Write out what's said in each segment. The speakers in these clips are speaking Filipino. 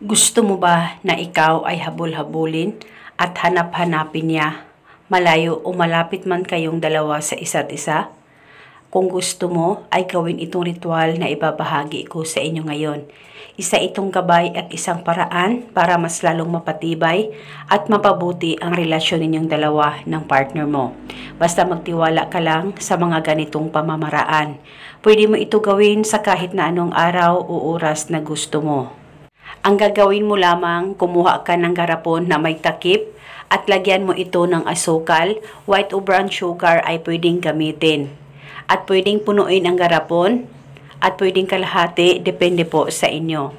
Gusto mo ba na ikaw ay habol-habulin at hanap-hanapin niya, malayo o malapit man kayong dalawa sa isa't isa? Kung gusto mo, ay gawin itong ritual na ibabahagi ko sa inyo ngayon. Isa itong gabay at isang paraan para mas lalong mapatibay at mapabuti ang relasyon ninyong dalawa ng partner mo. Basta magtiwala ka lang sa mga ganitong pamamaraan. Pwede mo ito gawin sa kahit na anong araw o oras na gusto mo. Ang gagawin mo lamang, kumuha ka ng garapon na may takip at lagyan mo ito ng asukal. White o brown sugar ay pwedeng gamitin. At pwedeng punuin ang garapon at pwedeng kalahati, depende po sa inyo.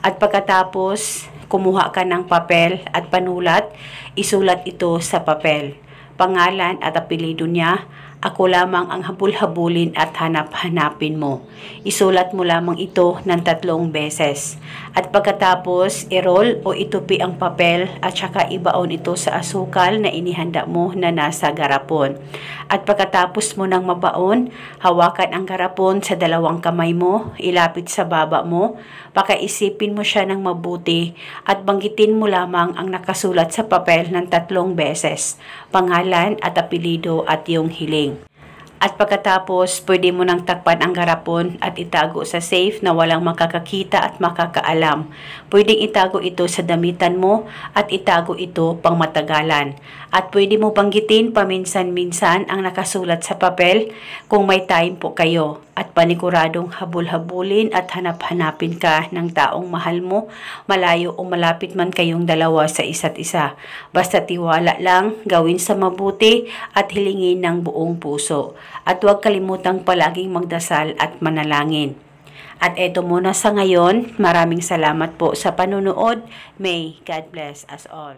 At pagkatapos, kumuha ka ng papel at panulat, isulat ito sa papel. Pangalan at apelyido niya, ako lamang ang habul-habulin at hanap-hanapin mo. Isulat mo lamang ito ng 3 beses. At pagkatapos, i-roll o itupi ang papel at saka ibaon ito sa asukal na inihanda mo na nasa garapon. At pagkatapos mo nang mabaon, hawakan ang garapon sa 2 kamay mo, ilapit sa baba mo, pakaisipin mo siya ng mabuti at banggitin mo lamang ang nakasulat sa papel ng 3 beses, pangalan at apelyido at iyong hiling. At pagkatapos, pwede mo nang takpan ang garapon at itago sa safe na walang makakakita at makakaalam. Pwedeng itago ito sa damitan mo at itago ito pang matagalan. At pwede mo banggitin paminsan-minsan ang nakasulat sa papel kung may time po kayo. At paniguradong habul-habulin at hanap-hanapin ka ng taong mahal mo, malayo o malapit man kayong dalawa sa isa't isa. Basta tiwala lang, gawin sa mabuti at hilingin ng buong puso. At huwag kalimutang palaging magdasal at manalangin. At eto muna sa ngayon, maraming salamat po sa panunood. May God bless us all.